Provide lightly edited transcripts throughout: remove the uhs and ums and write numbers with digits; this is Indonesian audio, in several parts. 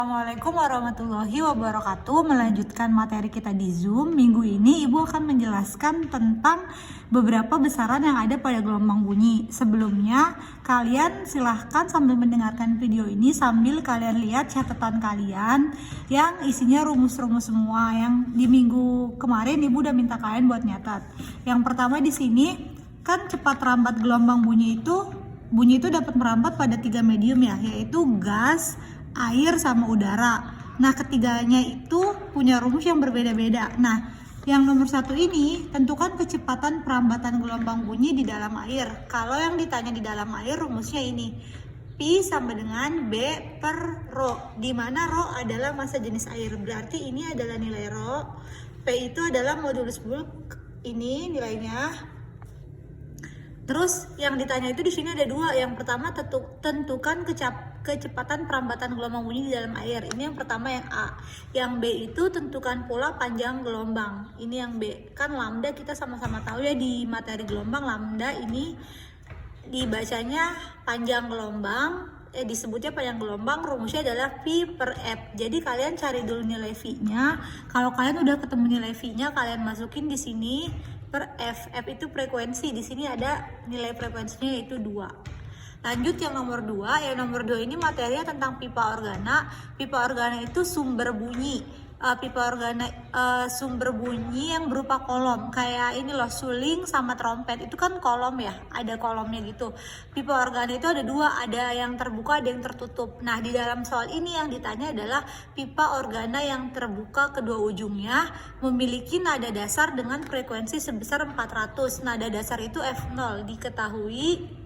Assalamualaikum warahmatullahi wabarakatuh. Melanjutkan materi kita di Zoom. Minggu ini Ibu akan menjelaskan tentang beberapa besaran yang ada pada gelombang bunyi. Sebelumnya, kalian silahkan sambil mendengarkan video ini sambil kalian lihat catatan kalian yang isinya rumus-rumus semua yang di minggu kemarin Ibu udah minta kalian buat nyatat. Yang pertama di sini kan cepat rambat gelombang bunyi itu dapat merambat pada 3 medium ya, yaitu gas, air sama udara. Nah, ketiganya itu punya rumus yang berbeda-beda. Nah, yang nomor 1 ini tentukan kecepatan perambatan gelombang bunyi di dalam air. Kalau yang ditanya di dalam air rumusnya ini, Pi sama dengan B per Rho, di mana Rho adalah massa jenis air. Berarti ini adalah nilai Rho, P itu adalah modulus bulk, ini nilainya. Terus yang ditanya itu di sini ada dua. Yang pertama tentukan kecepatan perambatan gelombang bunyi di dalam air. Ini yang pertama, yang A. Yang B itu tentukan pula panjang gelombang. Ini yang B. Kan lambda kita sama-sama tahu ya di materi gelombang, lambda ini dibacanya panjang gelombang. Disebutnya panjang gelombang, rumusnya adalah V per F. Jadi kalian cari dulu nilai V-nya. Kalau kalian udah ketemu nilai V-nya, kalian masukin di sini per F. F itu frekuensi. Di sini ada nilai frekuensinya yaitu 2. Lanjut yang nomor 2. Yang nomor 2 ini materinya tentang pipa organa. Pipa organa itu sumber bunyi. Pipa organa sumber bunyi yang berupa kolom. Kayak ini loh, suling sama trompet. Itu kan kolom ya, ada kolomnya gitu. Pipa organa itu ada dua, ada yang terbuka, ada yang tertutup. Nah, di dalam soal ini yang ditanya adalah pipa organa yang terbuka kedua ujungnya memiliki nada dasar dengan frekuensi sebesar 400. Nada dasar itu F0. Diketahui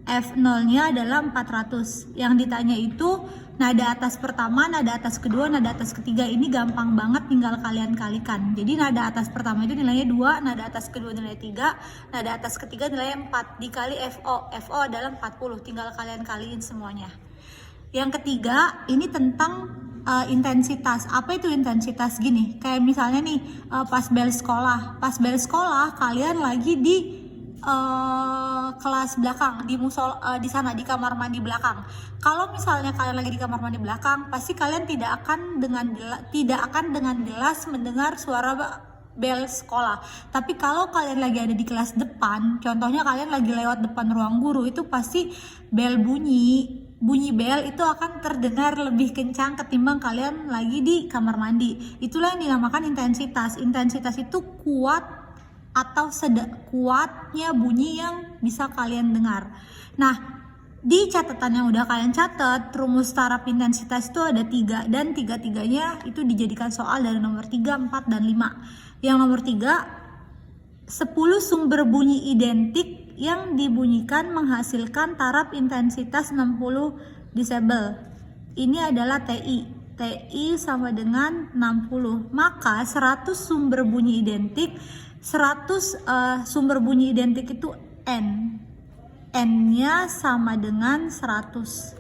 F0-nya adalah 400. Yang ditanya itu nada atas pertama, nada atas kedua, nada atas ketiga. Ini gampang banget, tinggal kalian kalikan. Jadi nada atas pertama itu nilainya 2, nada atas kedua nilai 3, nada atas ketiga nilainya 4. Dikali FO. FO adalah 40. Tinggal kalian kaliin semuanya. Yang ketiga, ini tentang intensitas. Apa itu intensitas? Gini, kayak misalnya nih pas bel sekolah. Pas bel sekolah kalian lagi di kelas belakang, di di sana di kamar mandi belakang. Kalau misalnya kalian lagi di kamar mandi belakang, pasti kalian tidak akan dengan jelas mendengar suara bel sekolah. Tapi kalau kalian lagi ada di kelas depan, contohnya kalian lagi lewat depan ruang guru, itu pasti bel bunyi bel itu akan terdengar lebih kencang ketimbang kalian lagi di kamar mandi. Itulah yang dinamakan intensitas. Intensitas itu kuat atau kuatnya bunyi yang bisa kalian dengar. Nah, di catatan yang udah kalian catat, rumus taraf intensitas itu ada 3, dan 3-tiganya itu dijadikan soal dari nomor 3, 4, dan 5. Yang nomor 3, 10 sumber bunyi identik yang dibunyikan menghasilkan taraf intensitas 60 desibel. Ini adalah TI. TI sama dengan 60. Maka 100 sumber bunyi identik, 100 sumber bunyi identik itu N. N-nya sama dengan 100.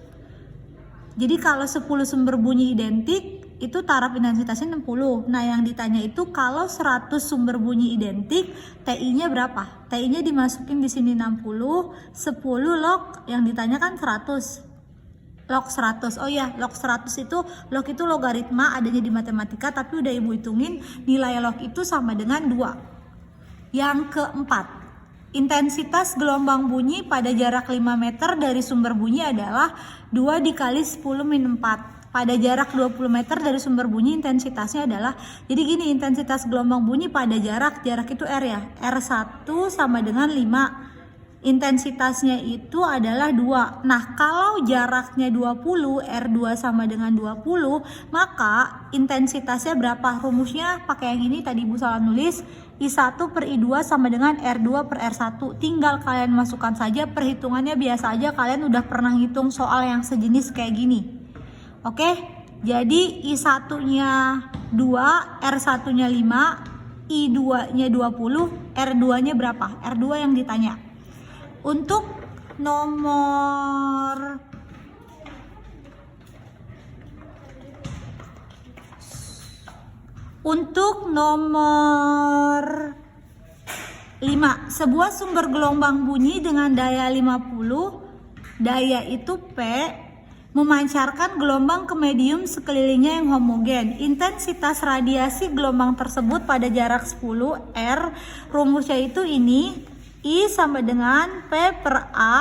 Jadi kalau 10 sumber bunyi identik itu taraf intensitasnya 60. Nah, yang ditanya itu kalau 100 sumber bunyi identik, TI-nya berapa? TI-nya dimasukin di sini 60, 10 log yang ditanya kan 100. Log 100. Oh ya, log 100 log itu logaritma adanya di matematika, tapi udah Ibu hitungin nilai log itu sama dengan 2. Yang keempat, intensitas gelombang bunyi pada jarak 5 meter dari sumber bunyi adalah 2 dikali 10 min 4. Pada jarak 20 meter dari sumber bunyi intensitasnya adalah, jadi gini, intensitas gelombang bunyi pada jarak itu R ya. R1 sama dengan 5. Intensitasnya itu adalah 2. Nah, kalau jaraknya 20, R2 sama dengan 20, maka intensitasnya berapa? Rumusnya pakai yang ini, tadi Ibu salah nulis. I1 per I2 sama dengan R2 per R1. Tinggal kalian masukkan saja, perhitungannya biasa aja. Kalian udah pernah ngitung soal yang sejenis kayak gini. Oke, jadi I1-nya 2, R1-nya 5, I2-nya 20, R2-nya berapa? R2 yang ditanya. Untuk nomor nomor 5, sebuah sumber gelombang bunyi dengan daya 50, daya itu P, memancarkan gelombang ke medium sekelilingnya yang homogen. Intensitas radiasi gelombang tersebut pada jarak 10 R. Rumusnya itu ini, I sama dengan P per A,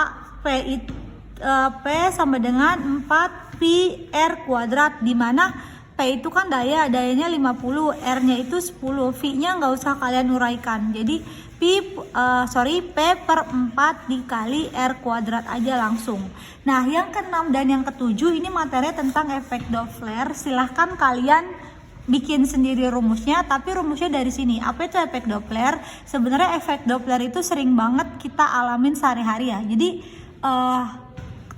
P sama dengan 4 pi R kuadrat, di mana P itu kan dayanya 50, R-nya itu 10, V-nya nggak usah kalian uraikan. Jadi P per 4 dikali R kuadrat aja langsung. Nah, yang ke-6 dan yang ke-7 ini materi tentang efek Doppler. Silahkan kalian bikin sendiri rumusnya, tapi rumusnya dari sini. Apa itu efek Doppler? Sebenarnya efek Doppler itu sering banget kita alamin sehari-hari ya. Jadi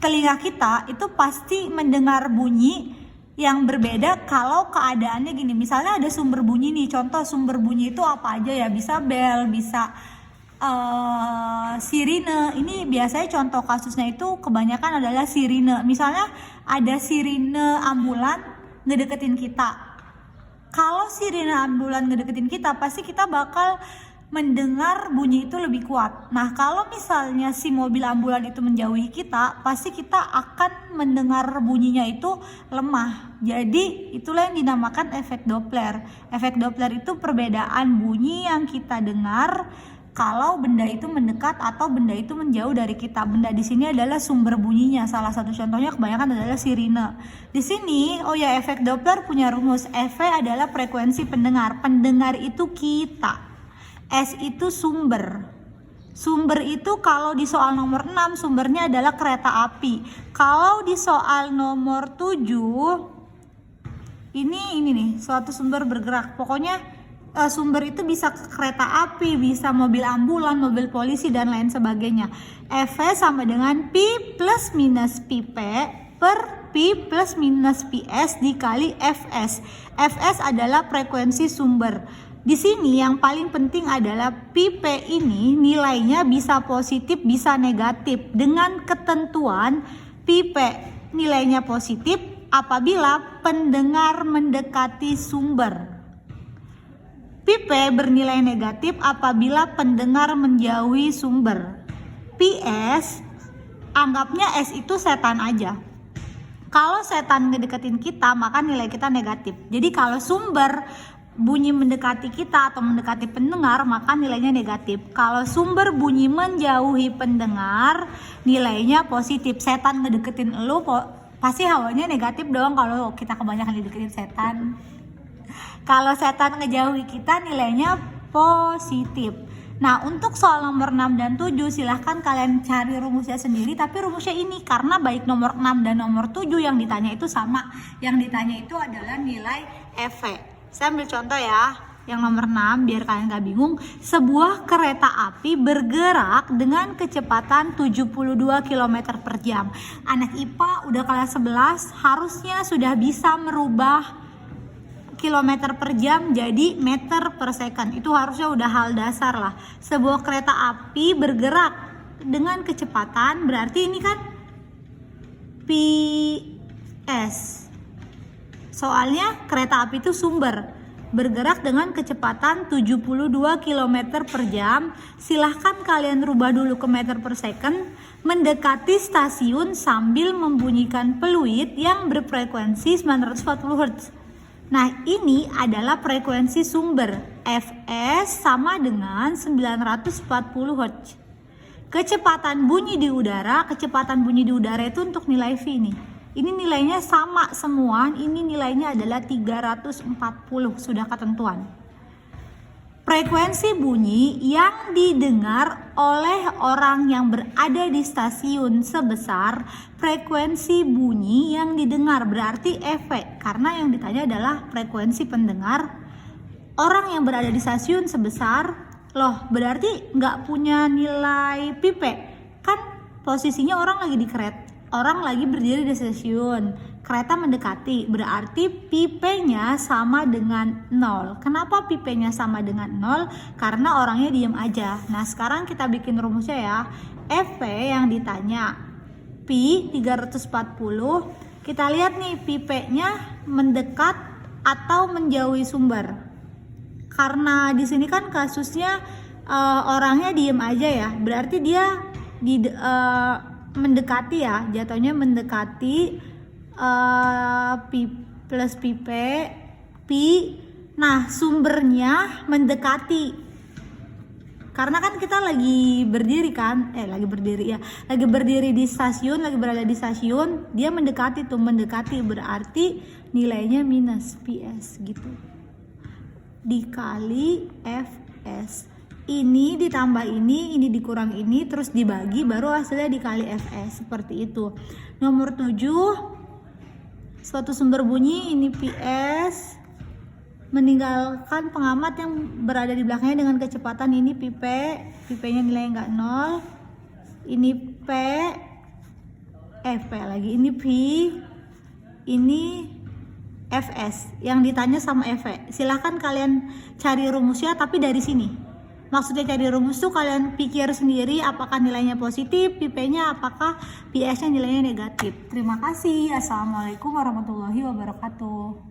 telinga kita itu pasti mendengar bunyi yang berbeda kalau keadaannya gini. Misalnya ada sumber bunyi nih, contoh sumber bunyi itu apa aja ya, bisa bel, bisa sirine. Ini biasanya contoh kasusnya itu kebanyakan adalah sirine. Misalnya ada sirine ambulan ngedeketin kita. Kalau sirine ambulan ngedeketin kita, pasti kita bakal mendengar bunyi itu lebih kuat. Nah, kalau misalnya si mobil ambulan itu menjauhi kita, pasti kita akan mendengar bunyinya itu lemah. Jadi itulah yang dinamakan efek Doppler. Efek Doppler itu perbedaan bunyi yang kita dengar kalau benda itu mendekat atau benda itu menjauh dari kita. Benda di sini adalah sumber bunyinya. Salah satu contohnya kebanyakan adalah sirine. Di sini, efek Doppler punya rumus. F adalah frekuensi pendengar. Pendengar itu kita. S itu sumber. Sumber itu kalau di soal nomor 6 sumbernya adalah kereta api. Kalau di soal nomor 7 ini nih, suatu sumber bergerak. Pokoknya sumber itu bisa kereta api, bisa mobil ambulan, mobil polisi dan lain sebagainya. F sama dengan P plus minus Pp per P plus minus Ps dikali Fs. Fs adalah frekuensi sumber. Di sini yang paling penting adalah Pp ini nilainya bisa positif bisa negatif dengan ketentuan Pp nilainya positif apabila pendengar mendekati sumber. Pp bernilai negatif apabila pendengar menjauhi sumber. Ps anggapnya S itu setan aja. Kalau setan ngedeketin kita maka nilai kita negatif. Jadi kalau sumber bunyi mendekati kita atau mendekati pendengar maka nilainya negatif. Kalau sumber bunyi menjauhi pendengar nilainya positif. Setan ngedeketin elu pasti hawanya negatif dong kalau kita kebanyakan dideketin setan. Kalau setan ngejauhi kita nilainya positif. Nah, untuk soal nomor 6 dan 7 silahkan kalian cari rumusnya sendiri, tapi rumusnya ini karena baik nomor 6 dan nomor 7 yang ditanya itu sama. Yang ditanya itu adalah nilai F. Saya ambil contoh ya, yang nomor 6 biar kalian gak bingung. Sebuah kereta api bergerak dengan kecepatan 72 km per jam. Anak IPA udah kelas 11 harusnya sudah bisa merubah kilometer per jam jadi meter per second. Itu harusnya udah hal dasar lah. Sebuah kereta api bergerak dengan kecepatan, berarti ini kan PS. Soalnya kereta api itu sumber bergerak dengan kecepatan 72 km per jam. Silahkan kalian rubah dulu ke meter per second. Mendekati stasiun sambil membunyikan peluit yang berfrekuensi 940 Hz. Nah, ini adalah frekuensi sumber. Fs sama dengan 940 Hz. Kecepatan bunyi di udara itu untuk nilai V nih. Ini nilainya sama semua, ini nilainya adalah 340, sudah ketentuan. Frekuensi bunyi yang didengar oleh orang yang berada di stasiun sebesar frekuensi bunyi yang didengar, berarti efek. Karena yang ditanya adalah frekuensi pendengar orang yang berada di stasiun sebesar, berarti nggak punya nilai pipe. Kan posisinya orang lagi di kereta. Orang lagi berdiri di stasiun, kereta mendekati, berarti pipe-nya sama dengan 0. Kenapa pipe-nya sama dengan 0? Karena orangnya diem aja. Nah, sekarang kita bikin rumusnya ya. Fp yang ditanya, Pi 340. Kita lihat nih, pipe-nya mendekat atau menjauhi sumber. Karena di sini kan kasusnya orangnya diem aja ya, berarti dia mendekati ya, jatuhnya mendekati Pi plus Pi Pi. Nah, sumbernya mendekati. Karena kan kita lagi berdiri kan, lagi berdiri di stasiun, lagi berada di stasiun, dia mendekati berarti nilainya minus PS gitu. Dikali Fs. Ini ditambah ini dikurang ini, terus dibagi, baru hasilnya dikali Fs, seperti itu. Nomor 7, suatu sumber bunyi, ini PS, meninggalkan pengamat yang berada di belakangnya dengan kecepatan ini P-nya nilainya nggak 0, ini P lagi, ini P, ini Fs. Yang ditanya sama F. Silahkan kalian cari rumusnya, tapi dari sini. Maksudnya cari rumus tuh kalian pikir sendiri apakah nilainya positif, P-nya apakah PS-nya nilainya negatif. Terima kasih. Assalamualaikum warahmatullahi wabarakatuh.